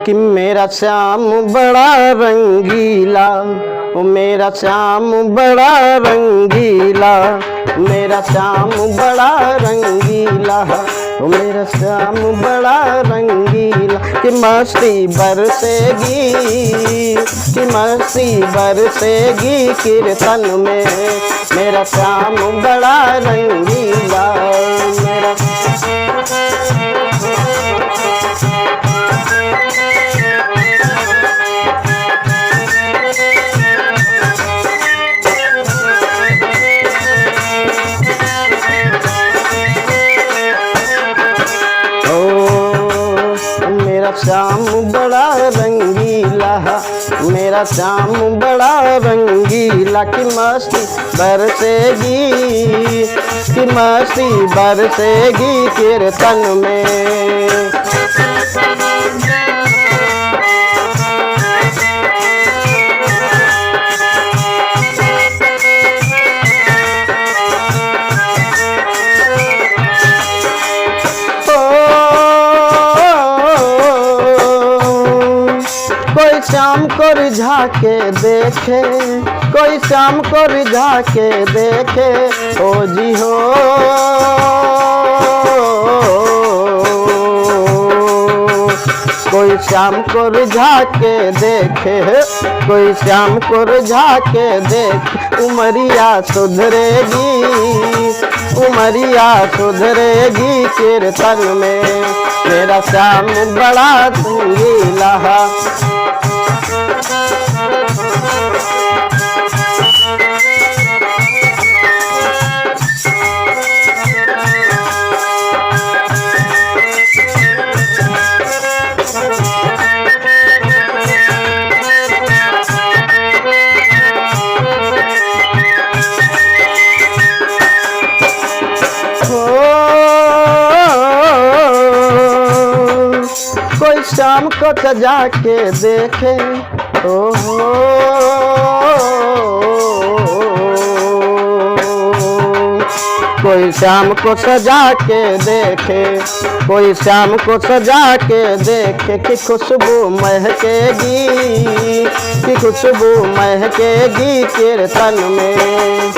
कि मेरा श्याम बड़ा रंगीला, ओ मेरा श्याम बड़ा रंगीला, मेरा श्याम बड़ा रंगीला, ओ मेरा श्याम बड़ा रंगीला। कि मस्ती बरसेगी, कि मस्ती बरसेगी कीर्तन में, मेरा श्याम बड़ा रंगीला। मेरा श्याम बड़ा रंगीला, मेरा श्याम बड़ा रंगीला। कि मस्ती बरसेगी, कि मस्ती बरसेगी कीर्तन में। कोई शाम को रिझा के देखे, कोई शाम को रिझा के देखे, ओ जी हो। कोई शाम को रिझा के देखे, कोई शाम को रिझा के देखे, उमरिया सुधरेगी, उमरिया सुधरेगी कीर्तन में, मेरा श्याम बड़ा रंगीला। कोई शाम को सजा के देखे, ओ हो। कोई शाम को सजा के देखे, कोई शाम को सजा के देखे, कि खुशबू महकेगी, कि खुशबू महकेगी कीर्तन में।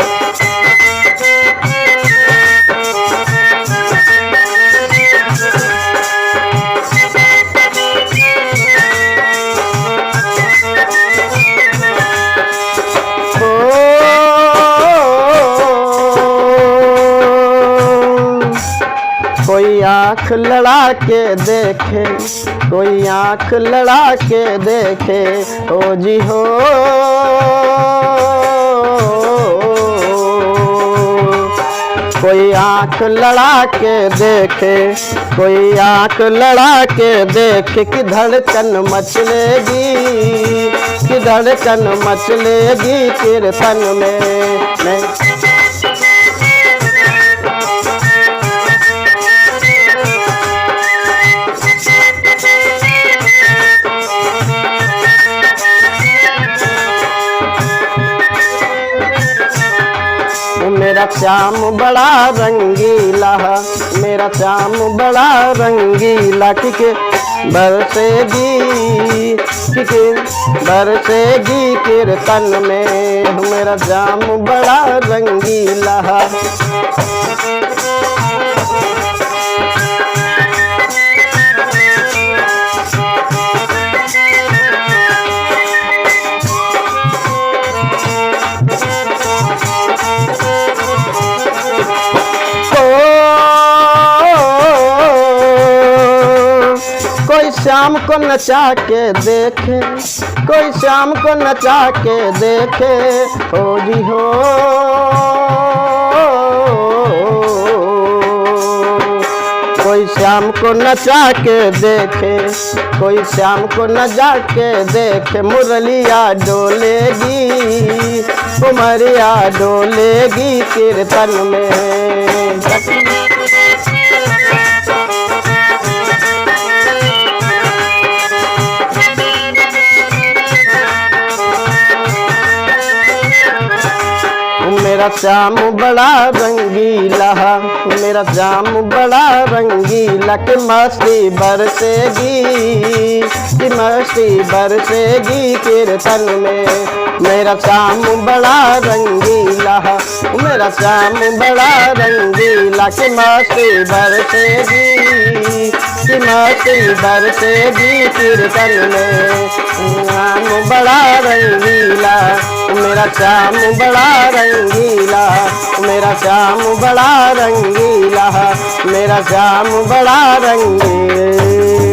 कोई आँख लड़ा के देखे, कोई आँख लड़ा के देखे, ओ जी हो। कोई आँख लड़ा के देखे, कोई आँख लड़ा के देखे, कि धड़कन मचलेगी, कि धड़कन मचलेगी कीर्तन में। मेरा श्याम बड़ा रंगीला, मेरा श्याम बड़ा रंगीला। कि बरसेगी, कि बरसेगी कीर्तन में, मेरा श्याम बड़ा रंगीला। कोई शाम को नचा के देखे, कोई शाम को नचा के देखे, ओ जी हो। कोई शाम को नचा के देखे, कोई शाम को नचा के देखे, मुरलिया डोलेगी, उमरिया डोलेगी कीर्तन में। मेरा श्याम बड़ा रंगीला। रंगीला, मेरा श्याम बड़ा रंगीला, कि मस्ती बरसेगी, कि मस्ती बरसेगी कीर्तन में। मेरा श्याम बड़ा रंगीला, मेरा श्याम बड़ा रंगीला, कि मस्ती बरसेगी, कि मस्ती बरसेगी कीर्तन में। श्याम बड़ा रंगीला, मेरा श्याम बड़ा रंगीला, मेरा श्याम बड़ा रंगीला, मेरा श्याम बड़ा रंगीला।